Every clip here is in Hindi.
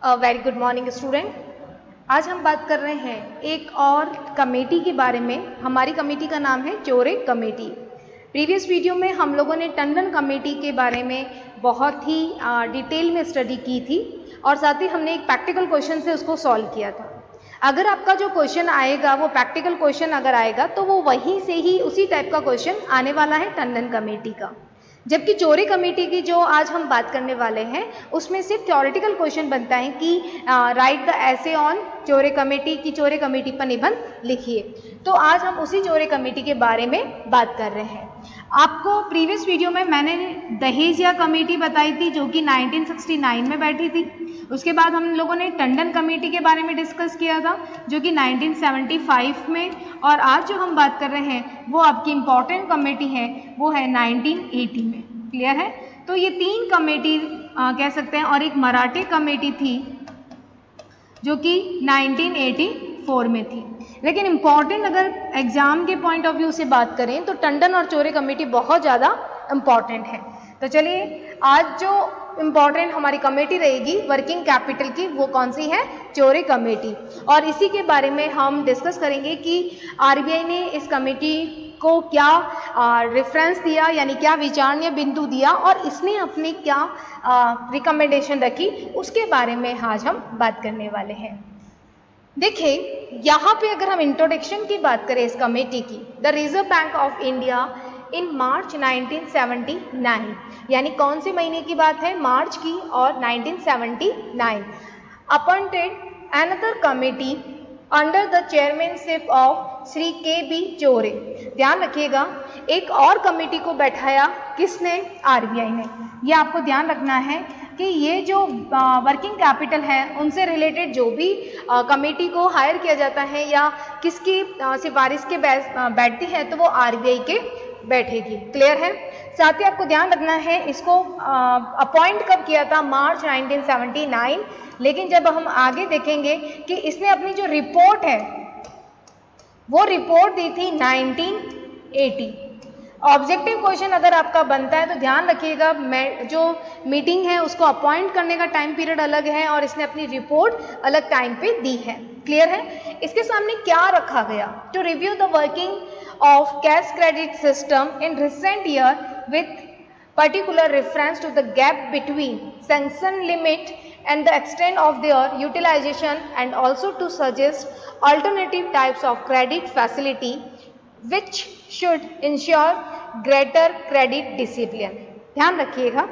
Very good morning student. आज हम बात कर रहे हैं एक और कमेटी के बारे में। हमारी कमेटी का नाम है चोरे कमेटी। प्रीवियस वीडियो में हम लोगों ने टंडन कमेटी के बारे में बहुत ही डिटेल में स्टडी की थी और साथ ही हमने एक प्रैक्टिकल क्वेश्चन से उसको सॉल्व किया था। अगर आपका जो क्वेश्चन आएगा वो प्रैक्टिकल क्वेश्चन अगर आएगा तो वो वहीं से ही उसी टाइप का क्वेश्चन आने वाला है टंडन कमेटी का। जबकि चोरे कमेटी की जो आज हम बात करने वाले हैं उसमें सिर्फ थ्योरेटिकल क्वेश्चन बनता है कि राइट द ऐसे ऑन चोरे कमेटी की चोरे कमेटी पर निबंध लिखिए। तो आज हम उसी चोरे कमेटी के बारे में बात कर रहे हैं। आपको प्रीवियस वीडियो में मैंने दहेजिया कमेटी बताई थी जो कि 1969 में बैठी थी। उसके बाद हम लोगों ने टंडन कमेटी के बारे में डिस्कस किया था जो कि 1975 में, और आज जो हम बात कर रहे हैं वो आपकी इम्पॉर्टेंट कमेटी है वो है 1980 में। क्लियर है? तो ये तीन कमेटी कह सकते हैं, और एक मराठे कमेटी थी जो कि 1984 में थी। लेकिन इम्पॉर्टेंट अगर एग्जाम के पॉइंट ऑफ व्यू से बात करें तो टंडन और चोरे कमेटी बहुत ज़्यादा इम्पॉर्टेंट है। तो चलिए आज जो इम्पॉर्टेंट हमारी कमेटी रहेगी वर्किंग कैपिटल की वो कौन सी है? चोरे कमेटी। और इसी के बारे में हम डिस्कस करेंगे कि आरबीआई ने इस कमेटी को क्या रेफरेंस दिया, यानी क्या विचारणीय बिंदु दिया और इसने अपनी क्या रिकमेंडेशन रखी, उसके बारे में आज हम बात करने वाले हैं। देखिए यहाँ पे अगर हम इंट्रोडक्शन की बात करें इस कमेटी की, the Reserve Bank of India in March 1979, यानी कौन से महीने की बात है? मार्च की, और 1979 appointed another committee under the chairmanship of Shri KB. चोरे। ध्यान रखिएगा, एक और कमेटी को बैठाया किसने? आरबीआई ने। ये आपको ध्यान रखना है कि ये जो वर्किंग कैपिटल है उनसे रिलेटेड जो भी कमेटी को हायर किया जाता है या किसकी सिफारिश के बैठती है तो वो आरबीआई के बैठेगी। क्लियर है? साथ ही आपको ध्यान रखना है इसको अपॉइंट कब किया था? मार्च 1979। लेकिन जब हम आगे देखेंगे कि इसने अपनी जो रिपोर्ट है वो रिपोर्ट दी थी 1980। ऑब्जेक्टिव क्वेश्चन अगर आपका बनता है तो ध्यान रखिएगा, जो मीटिंग है उसको अपॉइंट करने का टाइम पीरियड अलग है और इसने अपनी रिपोर्ट अलग टाइम पे दी है। क्लियर है? इसके सामने क्या रखा गया? To review the working of cash credit system in recent year with particular reference to the gap between sanction limit and the extent of their utilization, and also to suggest alternative types of credit facility which should ensure greater credit discipline। ध्यान रखिएगा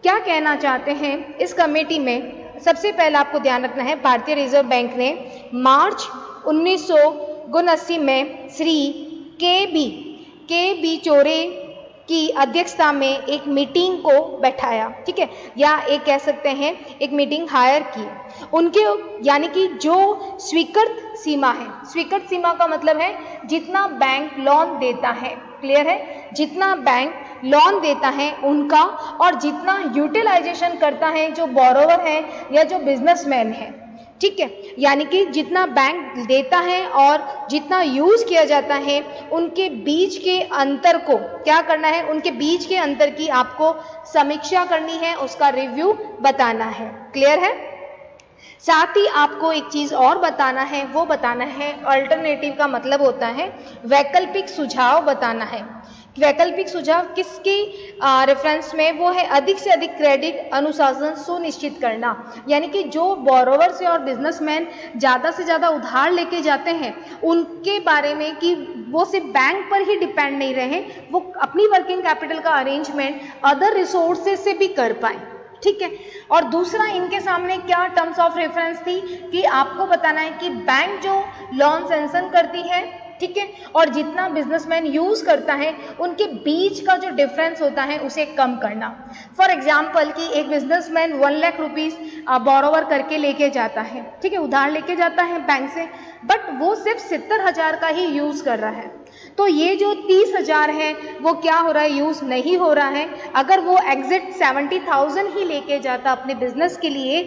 क्या कहना चाहते हैं इस कमेटी में। सबसे पहला आपको ध्यान रखना है भारतीय रिजर्व बैंक ने मार्च 1979 में श्री के.बी. चोरे की अध्यक्षता में एक मीटिंग को बैठाया। ठीक है, या एक कह सकते हैं एक मीटिंग हायर की उनके, यानी कि जो स्वीकृत सीमा है, स्वीकृत सीमा का मतलब है जितना बैंक लोन देता है। क्लियर है? जितना बैंक लोन देता है उनका, और जितना यूटिलाइजेशन करता है जो बोरोवर है या जो बिजनेसमैन है। ठीक है, यानी कि जितना बैंक देता है और जितना यूज किया जाता है उनके बीच के अंतर को क्या करना है? उनके बीच के अंतर की आपको समीक्षा करनी है, उसका रिव्यू बताना है। क्लियर है? साथ ही आपको एक चीज और बताना है, वो बताना है अल्टरनेटिव का मतलब होता है वैकल्पिक सुझाव बताना है। वैकल्पिक सुझाव किसके रेफरेंस में? वो है अधिक से अधिक क्रेडिट अनुशासन सुनिश्चित करना, यानी कि जो बोरोवर से और बिजनेसमैन ज़्यादा से ज़्यादा उधार लेके जाते हैं उनके बारे में कि वो सिर्फ बैंक पर ही डिपेंड नहीं रहे, वो अपनी वर्किंग कैपिटल का अरेंजमेंट अदर रिसोर्सेज से भी कर पाए। ठीक है, और दूसरा इनके सामने क्या टर्म्स ऑफ रेफरेंस थी कि आपको बताना है कि बैंक जो लोन सैंक्शन करती है, ठीक है, और जितना बिजनेसमैन यूज करता है उनके बीच का जो डिफरेंस होता है उसे कम करना। फॉर एग्जाम्पल कि एक बिजनेसमैन 1 लाख रुपीज बोरोवर करके लेके जाता है, ठीक है, उधार लेके जाता है बैंक से, बट वो सिर्फ 70,000 का ही यूज कर रहा है। तो ये जो 30,000 है वो क्या हो रहा है? यूज नहीं हो रहा है। अगर वो एग्जिट 70,000 ही लेके जाता अपने बिजनेस के लिए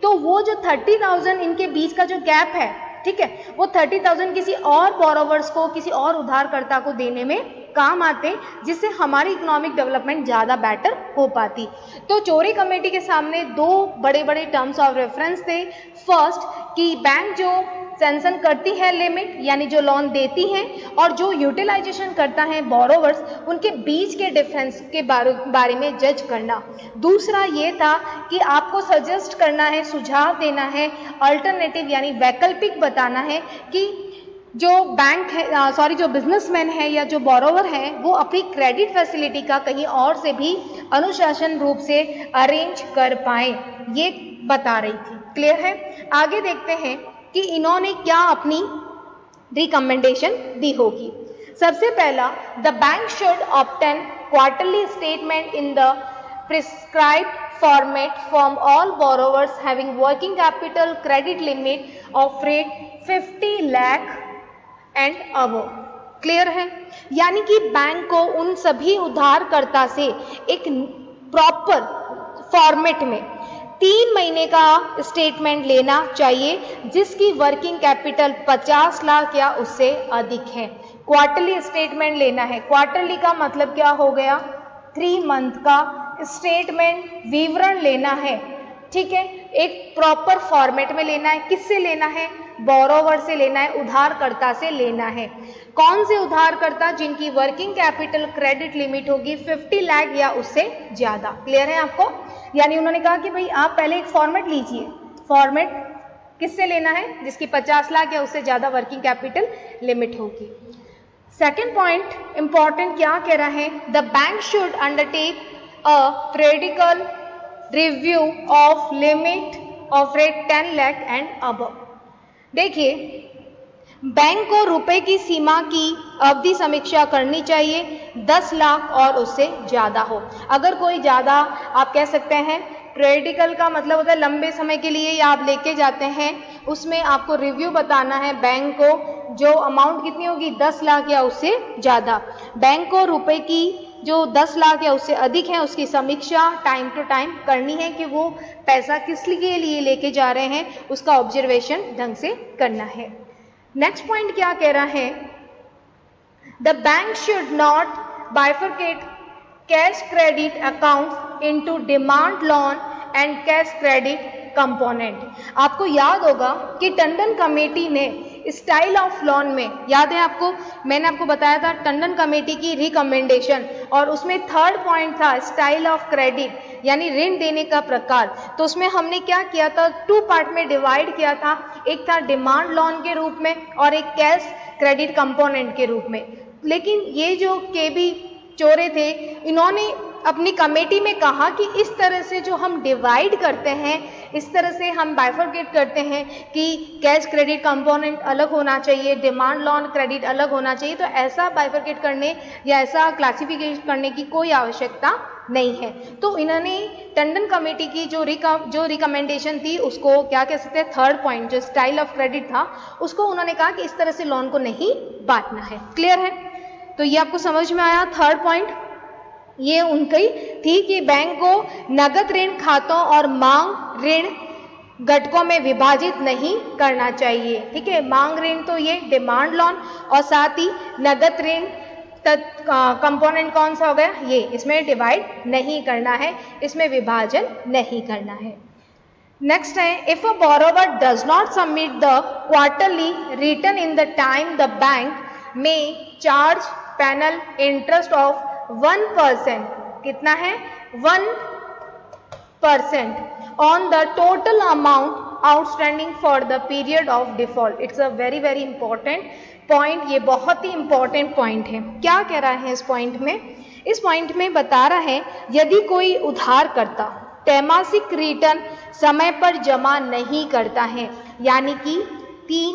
तो वो जो 30,000 इनके बीच का जो गैप है, ठीक है, वो 30,000 किसी और बोरोवर्स को, किसी और उधारकर्ता को देने में काम आते, जिससे हमारी इकोनॉमिक डेवलपमेंट ज़्यादा बेटर हो पाती। तो चोरी कमेटी के सामने दो बड़े बड़े टर्म्स ऑफ रेफरेंस थे। फर्स्ट कि बैंक जो सैंक्शन करती है लिमिट यानी जो लोन देती हैं और जो यूटिलाइजेशन करता है बोरोवर्स, उनके बीच के डिफरेंस के बारे में जज करना। दूसरा ये था कि आपको सजेस्ट करना है, सुझाव देना है, अल्टरनेटिव यानी वैकल्पिक बताना है कि जो बैंक है जो बिजनेसमैन है या जो बोरोवर है वो अपनी क्रेडिट फैसिलिटी का कहीं और से भी अनुशासन रूप से अरेंज कर पाए, ये बता रही थी। क्लियर है? आगे देखते हैं कि इन्होंने क्या अपनी रिकमेंडेशन दी होगी। सबसे पहला, the bank should obtain quarterly statement in the prescribed format from all borrowers having working capital credit limit of rate 50 lakh and above. Clear है? यानी कि बैंक को उन सभी उधारकर्ता से एक प्रॉपर फॉर्मेट में 3 महीने का स्टेटमेंट लेना चाहिए जिसकी वर्किंग कैपिटल 50 लाख या उससे अधिक है। क्वार्टरली स्टेटमेंट लेना है। क्वार्टरली का मतलब क्या हो गया? 3 मंथ का स्टेटमेंट विवरण लेना है। ठीक है, एक प्रॉपर फॉर्मेट में लेना है। किससे लेना है? बोरोवर से लेना है, उधारकर्ता से लेना है। कौन से उधारकर्ता? जिनकी वर्किंग कैपिटल क्रेडिट लिमिट होगी 50 लाख या उससे ज्यादा। क्लियर है आपको? यानी उन्होंने कहा कि भाई आप पहले एक फॉर्मेट लीजिए। फॉर्मेट किससे लेना है? जिसकी 50 लाख या उससे ज्यादा वर्किंग कैपिटल लिमिट होगी। सेकेंड पॉइंट इंपॉर्टेंट क्या कह रहा है? The bank should undertake a periodical review of limit of rate 10 lakh and above. देखिए, बैंक को रुपए की सीमा की अवधि समीक्षा करनी चाहिए 10 लाख और उससे ज़्यादा हो। अगर कोई ज़्यादा, आप कह सकते हैं पीरियडिकल का मतलब होता है लंबे समय के लिए या आप लेके जाते हैं, उसमें आपको रिव्यू बताना है बैंक को, जो अमाउंट कितनी होगी 10 लाख या उससे ज़्यादा। बैंक को रुपए की जो 10 लाख या उससे अधिक है उसकी समीक्षा टाइम टू टाइम करनी है कि वो पैसा किस के लिए लेके जा रहे हैं, उसका ऑब्जर्वेशन ढंग से करना है। नेक्स्ट पॉइंट क्या कह रहा है? The bank should not bifurcate cash credit account into demand loan and cash credit component. आपको याद होगा कि टंडन कमेटी ने स्टाइल ऑफ लोन में, याद है आपको, मैंने आपको बताया था टंडन कमेटी की रिकमेंडेशन, और उसमें थर्ड पॉइंट था स्टाइल ऑफ क्रेडिट यानी ऋण देने का प्रकार। तो उसमें हमने क्या किया था? 2 पार्ट में डिवाइड किया था। एक था डिमांड लोन के रूप में और एक कैश क्रेडिट कंपोनेंट के रूप में। लेकिन ये जो केबी चोरे थे, इन्होंने अपनी कमेटी में कहा कि इस तरह से जो हम डिवाइड करते हैं, इस तरह से हम बाइफरकेट करते हैं कि कैश क्रेडिट कंपोनेंट अलग होना चाहिए, डिमांड लोन क्रेडिट अलग होना चाहिए, तो ऐसा बाइफरकेट करने या ऐसा क्लासिफिकेशन करने की कोई आवश्यकता नहीं है। तो इन्होंने टंडन कमेटी की जो रिकमेंडेशन थी उसको क्या कह सकते हैं, थर्ड पॉइंट जो स्टाइल ऑफ क्रेडिट था, उसको उन्होंने कहा कि इस तरह से लोन को नहीं बांटना है। क्लियर है? तो ये आपको समझ में आया। थर्ड पॉइंट ये उनकी थी कि बैंक को नगद ऋण खातों और मांग ऋण घटकों में विभाजित नहीं करना चाहिए। ठीक है, मांग ऋण तो ये डिमांड लोन और साथ ही नगद ऋण कंपोनेंट कौन सा हो गया, ये, इसमें डिवाइड नहीं करना है, इसमें विभाजन नहीं करना है। नेक्स्ट है, if a borrower does not submit the quarterly return in the time the bank में चार्ज पेनल इंटरेस्ट ऑफ 1%, कितना है 1% on the total amount outstanding for the period of default. It's a very very important point, ये बहुत ही इंपॉर्टेंट पॉइंट है। क्या कह रहा है इस पॉइंट में? इस पॉइंट में बता रहा है यदि कोई उधारकर्ता त्रैमासिक रिटर्न समय पर जमा नहीं करता है, यानी कि 3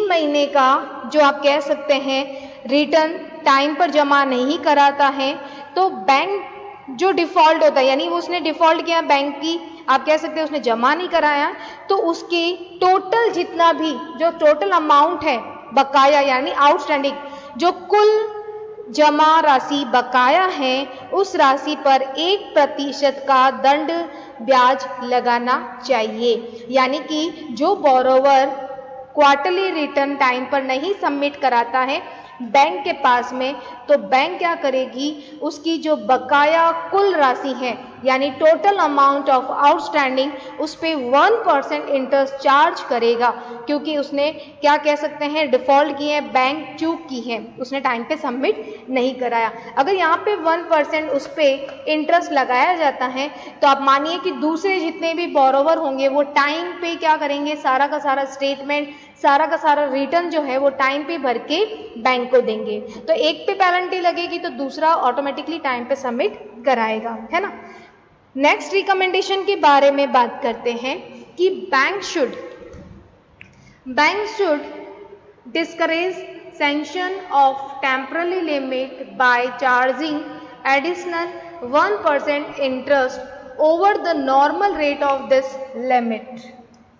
महीने का जो आप कह सकते हैं रिटर्न टाइम पर जमा नहीं कराता है, तो बैंक जो डिफॉल्ट होता है, यानी उसने डिफॉल्ट किया बैंक की, आप कह सकते हैं उसने जमा नहीं कराया, तो उसकी टोटल जितना भी जो टोटल अमाउंट है बकाया यानी आउटस्टैंडिंग, जो कुल जमा राशि बकाया है, उस राशि पर 1% का दंड ब्याज लगाना चाहिए। यानी कि जो बोरोवर क्वार्टरली रिटर्न टाइम पर नहीं सबमिट कराता है बैंक के पास में, तो बैंक क्या करेगी, उसकी जो बकाया कुल राशि है यानी टोटल अमाउंट ऑफ आउटस्टैंडिंग उस पे 1% इंटरेस्ट चार्ज करेगा, क्योंकि उसने क्या कह सकते हैं डिफॉल्ट की है, बैंक चूक की है, उसने टाइम पे सबमिट नहीं कराया। अगर यहाँ पे 1% उस पे इंटरेस्ट लगाया जाता है तो आप मानिए कि दूसरे जितने भी बोरोवर होंगे वो टाइम पे क्या करेंगे, सारा का सारा स्टेटमेंट, सारा का सारा रिटर्न जो है वो टाइम पे भर के बैंक को देंगे, तो एक पे पेनल्टी लगेगी तो दूसरा ऑटोमेटिकली टाइम पे सबमिट कराएगा, है ना। नेक्स्ट रिकमेंडेशन के बारे में बात करते हैं कि bank should discourage sanction of temporary limit by charging additional 1% interest over the normal rate of this limit.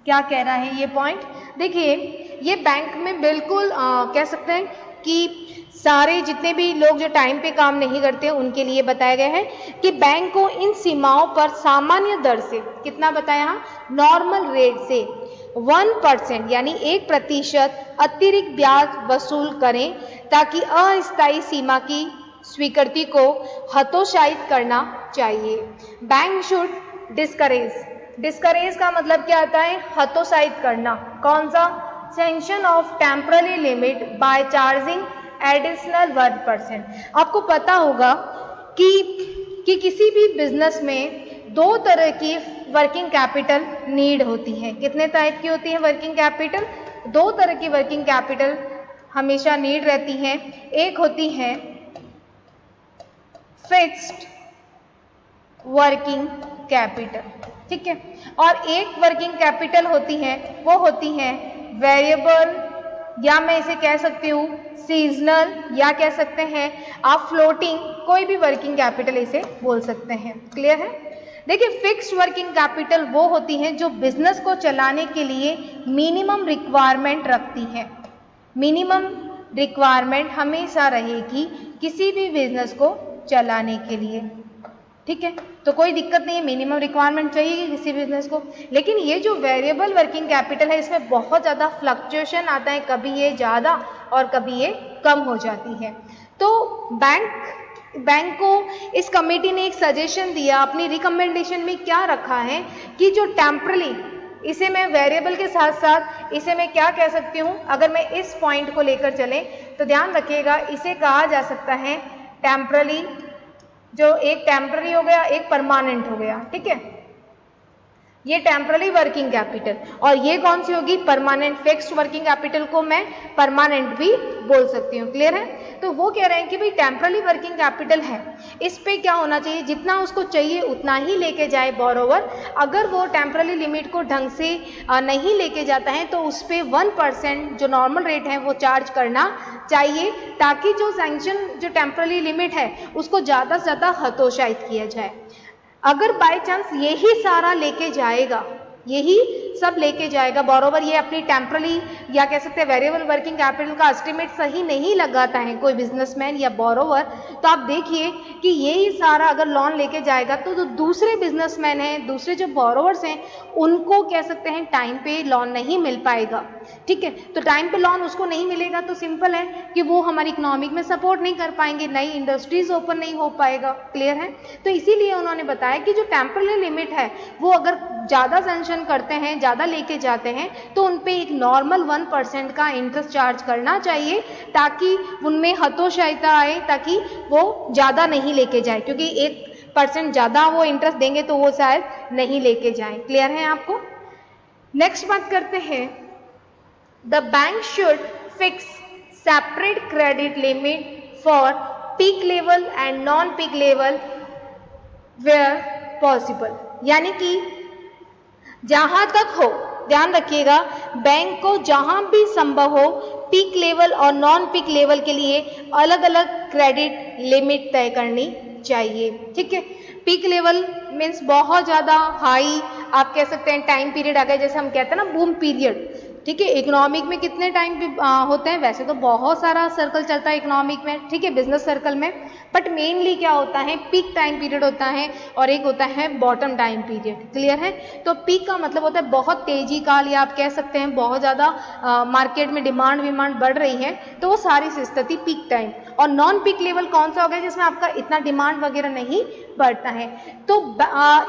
क्या कह रहा है ये पॉइंट, देखिए ये बैंक में बिल्कुल कह सकते हैं कि सारे जितने भी लोग जो टाइम पे काम नहीं करते उनके लिए बताया गया है कि बैंक को इन सीमाओं पर सामान्य दर से, कितना बताया, नॉर्मल रेट से 1% यानी 1% अतिरिक्त ब्याज वसूल करें ताकि अस्थायी सीमा की स्वीकृति को हतोत्साहित करना चाहिए। बैंक शुड डिस्करेज का मतलब क्या आता है, हतोत्साहित करना, कौन सा, sanction of temporary limit by charging additional 1%। आपको पता होगा कि किसी भी बिजनेस में दो तरह की वर्किंग कैपिटल नीड होती है। कितने टाइप की होती है वर्किंग कैपिटल, दो तरह की वर्किंग कैपिटल हमेशा नीड रहती है। एक होती है फिक्स्ड वर्किंग कैपिटल, ठीक है, और एक वर्किंग कैपिटल होती है वो होती है वेरिएबल, या मैं इसे कह सकती हूँ सीजनल, या कह सकते हैं आप फ्लोटिंग, कोई भी वर्किंग कैपिटल इसे बोल सकते हैं। क्लियर है। देखिए फिक्स्ड वर्किंग कैपिटल वो होती है जो बिजनेस को चलाने के लिए मिनिमम रिक्वायरमेंट रखती है। मिनिमम रिक्वायरमेंट हमेशा रहेगी किसी भी बिजनेस को चलाने के लिए, ठीक है, तो कोई दिक्कत नहीं है, मिनिमम रिक्वायरमेंट चाहिए किसी बिजनेस को। लेकिन ये जो वेरिएबल वर्किंग कैपिटल है इसमें बहुत ज़्यादा फ्लक्चुएशन आता है, कभी ये ज़्यादा और कभी ये कम हो जाती है। तो बैंक को इस कमेटी ने एक सजेशन दिया, अपनी रिकमेंडेशन में क्या रखा है कि जो टेम्परली, इसे मैं वेरिएबल के साथ साथ इसे मैं क्या कह सकती हूँ, अगर मैं इस पॉइंट को लेकर चले तो ध्यान रखिएगा, इसे कहा जा सकता है टेम्परली, जो एक टेम्पररी हो गया एक परमानेंट हो गया, ठीक है, ये टेम्पररी वर्किंग कैपिटल, और ये कौन सी होगी, परमानेंट। फिक्स्ड वर्किंग कैपिटल को मैं परमानेंट भी बोल सकती हूँ। क्लियर है। तो वो कह रहे हैं कि भाई टेम्पररी वर्किंग कैपिटल है, इस पे क्या होना चाहिए, जितना उसको चाहिए उतना ही लेके जाए बोरोवर। अगर वो टेम्पररी लिमिट को ढंग से नहीं लेके जाता है तो उस पर 1% जो नॉर्मल रेट है वो चार्ज करना चाहिए, ताकि जो सैंक्शन जो टेम्पररी लिमिट है उसको ज़्यादा से ज़्यादा हतोत्साहित किया जाए। अगर बाय चांस यही सारा लेके जाएगा, यही सब लेके जाएगा बोरोवर, ये अपनी टेम्पररी या कह सकते हैं वेरिएबल वर्किंग कैपिटल का एस्टिमेट सही नहीं लगाता है कोई बिजनेसमैन या बोरोवर, तो आप देखिए कि यही सारा अगर लोन लेके जाएगा तो जो दूसरे बिजनेसमैन हैं, दूसरे जो बोरोवर्स हैं, उनको कह सकते हैं टाइम पे लोन नहीं मिल पाएगा, ठीक है। तो टाइम पे लोन उसको नहीं मिलेगा तो सिंपल है कि वो हमारी इकोनॉमिक में सपोर्ट नहीं कर पाएंगे, नई इंडस्ट्रीज ओपन नहीं हो पाएगा। क्लियर है। तो इसीलिए उन्होंने बताया कि जो टेम्पररी लिमिट है वो अगर ज़्यादा सैंक्शन करते हैं, ज़्यादा लेके जाते हैं, तो उन पे एक नॉर्मल 1% का इंटरेस्ट चार्ज करना चाहिए, ताकि उनमें हतोत्साहिता आए, ताकि वो ज़्यादा नहीं लेके जाए, क्योंकि 1% ज़्यादा वो इंटरेस्ट देंगे तो वो शायद नहीं लेके जाए। क्लियर है आपको। नेक्स्ट बात करते हैं, The bank should fix separate credit limit for peak level and non-peak level where possible। यानी कि जहां तक हो, ध्यान रखिएगा, बैंक को जहां भी संभव हो पीक लेवल और नॉन पीक लेवल के लिए अलग अलग क्रेडिट लिमिट तय करनी चाहिए, ठीक है। पीक लेवल मीन्स बहुत ज़्यादा हाई, आप कह सकते हैं टाइम पीरियड आ गया, जैसे हम कहते हैं ना बूम पीरियड, ठीक है। इकोनॉमिक में कितने टाइम होते हैं? वैसे तो बहुत सारा सर्कल चलता है इकोनॉमिक में, ठीक है, बिजनेस सर्कल में, बट मेनली क्या होता है, पीक टाइम पीरियड होता है और एक होता है बॉटम टाइम पीरियड। क्लियर है? तो पीक का मतलब होता है बहुत तेजी काल, या आप कह सकते हैं बहुत ज़्यादा मार्केट में डिमांड बढ़ रही है, तो वो सारी स्थिति पीक टाइम। और नॉन पीक लेवल कौन सा हो गया? जिसमें आपका इतना डिमांड वगैरह नहीं बढ़ता है। तो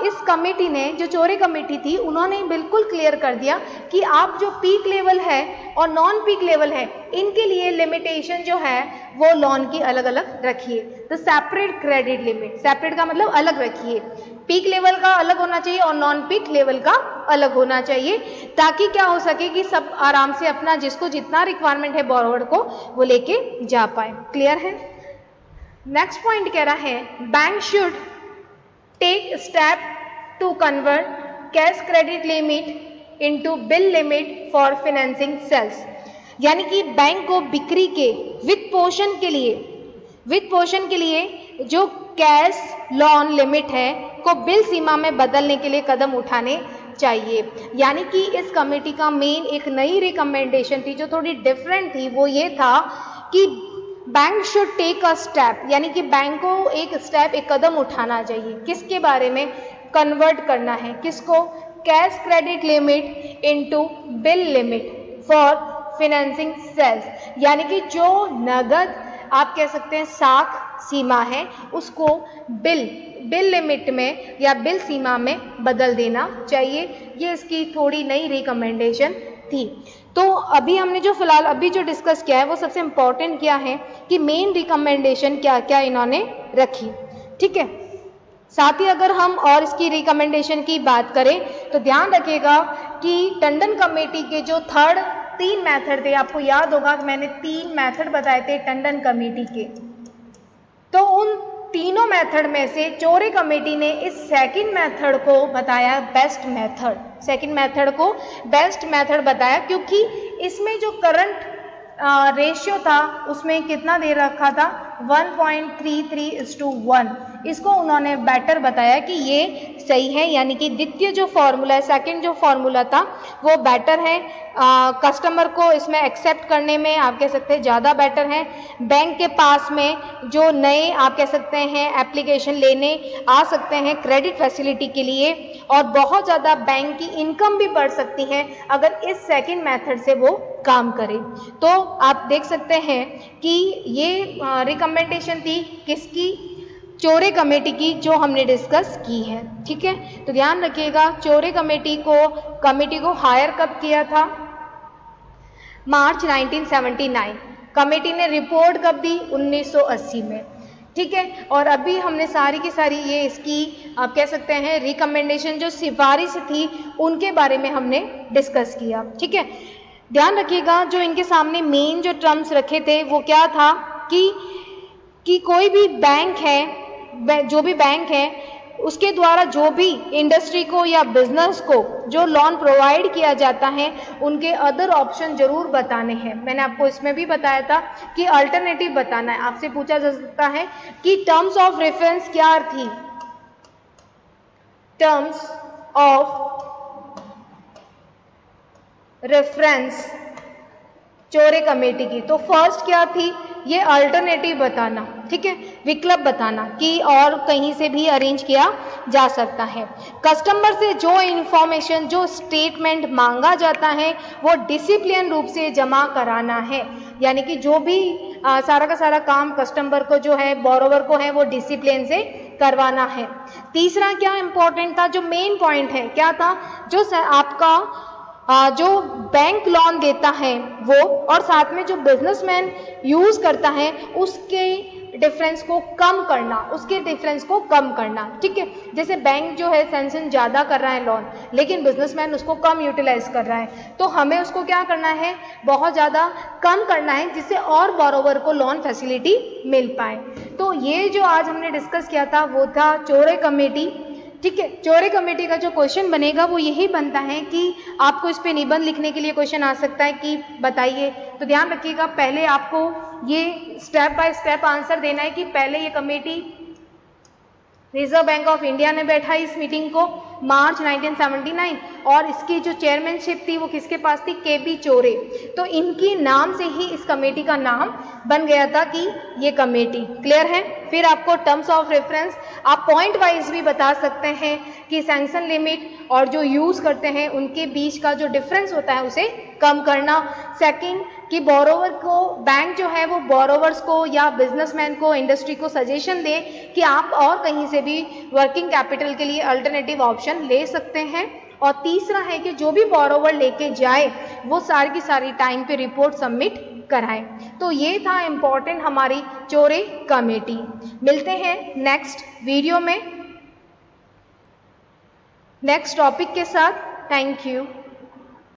इस कमेटी ने, जो चोरे कमेटी थी, उन्होंने बिल्कुल क्लियर कर दिया कि आप जो पीक लेवल है और नॉन पीक लेवल है, इनके लिए लिमिटेशन जो है वो लोन की अलग अलग रखिए। तो सेपरेट क्रेडिट लिमिट, सेपरेट का मतलब अलग रखिए, पीक लेवल का अलग होना चाहिए और नॉन पीक लेवल का अलग होना चाहिए, ताकि क्या हो सके कि सब आराम से अपना जिसको जितना रिक्वायरमेंट है बोरोवर को वो लेके जा पाए। क्लियर है? नेक्स्ट पॉइंट कह रहा है bank should take step to convert cash credit limit into bill limit for financing sales. यानी कि बैंक को बिक्री के वित्त पोषण के लिए जो कैश लोन लिमिट है को बिल सीमा में बदलने के लिए कदम उठाने चाहिए। यानी कि इस कमेटी का मेन एक नई रिकमेंडेशन थी जो थोड़ी डिफरेंट थी, वो ये था कि bank should take a step, यानी कि बैंक को एक स्टेप, एक कदम उठाना चाहिए। किसके बारे में? कन्वर्ट करना है। किसको? Cash credit limit into bill limit for financing sales. यानी कि जो नगद आप कह सकते हैं साख सीमा है, उसको बिल लिमिट में या बिल सीमा में बदल देना चाहिए। ये इसकी थोड़ी नई रिकमेंडेशन थी। तो अभी हमने जो फिलहाल अभी जो डिस्कस किया है वो सबसे इम्पॉर्टेंट क्या है कि मेन रिकमेंडेशन क्या क्या इन्होंने रखी। ठीक है, साथ ही अगर हम और इसकी रिकमेंडेशन की बात करें तो ध्यान रखिएगा कि टंडन कमेटी के जो तीन मेथड थे, आपको याद होगा कि मैंने 3 मेथड बताए थे टंडन कमेटी के, तो उन तीनों मेथड में से चोरे कमेटी ने इस सेकंड मेथड को बताया बेस्ट मेथड। सेकंड मेथड को बेस्ट मेथड बताया क्योंकि इसमें जो करंट रेशियो था उसमें कितना दे रखा था 1.33:1। इसको उन्होंने बेटर बताया कि ये सही है, यानी कि द्वितीय जो फॉर्मूला है, सेकंड जो फॉर्मूला था वो बेटर है। कस्टमर को इसमें एक्सेप्ट करने में आप कह सकते हैं ज़्यादा बेटर है। बैंक के पास में जो नए आप कह सकते हैं एप्लीकेशन लेने आ सकते हैं क्रेडिट फैसिलिटी के लिए, और बहुत ज़्यादा बैंक की इनकम भी बढ़ सकती है अगर इस सेकंड मेथड से वो काम करे। तो आप देख सकते हैं कि ये रिकमेंडेशन थी किसकी? चोरे कमेटी की, जो हमने डिस्कस की है। ठीक है, तो ध्यान रखिएगा चोरे कमेटी को हायर कब किया था? मार्च 1979। कमेटी ने रिपोर्ट कब दी? 1980 में। ठीक है, और अभी हमने सारी की सारी ये इसकी आप कह सकते हैं रिकमेंडेशन जो सिफारिश थी उनके बारे में हमने डिस्कस किया। ठीक है, ध्यान रखिएगा जो इनके सामने मेन जो टर्म्स रखे थे वो क्या था कि कोई भी बैंक है, जो भी बैंक है उसके द्वारा जो भी इंडस्ट्री को या बिजनेस को जो लोन प्रोवाइड किया जाता है उनके अदर ऑप्शन जरूर बताने हैं। मैंने आपको इसमें भी बताया था कि अल्टरनेटिव बताना है। आपसे पूछा जा सकता है कि टर्म्स ऑफ रेफरेंस क्या थी? टर्म्स ऑफ रेफरेंस चोरे कमेटी की, तो फर्स्ट क्या थी? ये अल्टरनेटिव बताना, ठीक है, विकल्प बताना कि और कहीं से भी अरेंज किया जा सकता है। कस्टमर से जो इंफॉर्मेशन, जो स्टेटमेंट मांगा जाता है वो डिसिप्लिन रूप से जमा कराना है। यानी कि जो भी सारा का सारा काम कस्टमर को जो है, बोरोवर को है, वो डिसिप्लिन से करवाना है। तीसरा क्या इंपॉर्टेंट था? जो मेन पॉइंट है क्या था? जो आपका जो बैंक लोन देता है वो, और साथ में जो बिजनेसमैन यूज करता है उसके डिफरेंस को कम करना, ठीक है। जैसे बैंक जो है सैंक्शन ज़्यादा कर रहा है लोन, लेकिन बिजनेसमैन उसको कम यूटिलाइज कर रहा है, तो हमें उसको क्या करना है? बहुत ज़्यादा कम करना है, जिससे और बोरोवर को लोन फैसिलिटी मिल पाए। तो ये जो आज हमने डिस्कस किया था वो था चोरे कमेटी। ठीक है, चोरे कमेटी का जो क्वेश्चन बनेगा वो यही बनता है कि आपको इस पे निबंध लिखने के लिए क्वेश्चन आ सकता है कि बताइए। तो ध्यान रखिएगा पहले आपको ये स्टेप बाय स्टेप आंसर देना है कि पहले ये committee reserve Bank of India ने बैठा इस मीटिंग को मार्च 1979 और इसकी जो चेयरमैनशिप थी वो किसके पास थी, केपी चोरे। तो इनकी नाम से ही इस कमेटी का नाम बन गया था कि ये कमेटी। क्लियर है। फिर आपको टर्म्स ऑफ रेफरेंस आप पॉइंट वाइज भी बता सकते हैं कि सैंक्शन लिमिट और जो यूज करते हैं उनके बीच का जो डिफरेंस होता है उसे कम करना। सेकंड कि बोरोवर को, बैंक जो है वो बोरोवर्स को या बिजनेसमैन को, इंडस्ट्री को सजेशन दे कि आप और कहीं से भी वर्किंग कैपिटल के लिए अल्टरनेटिव ऑप्शन ले सकते हैं। और तीसरा है कि जो भी बोरोवर लेके जाए वो सारी की सारी टाइम पे रिपोर्ट सबमिट कराए। तो ये था इम्पोर्टेंट हमारी चोरे कमेटी। मिलते हैं नेक्स्ट वीडियो में नेक्स्ट टॉपिक के साथ। Thank you.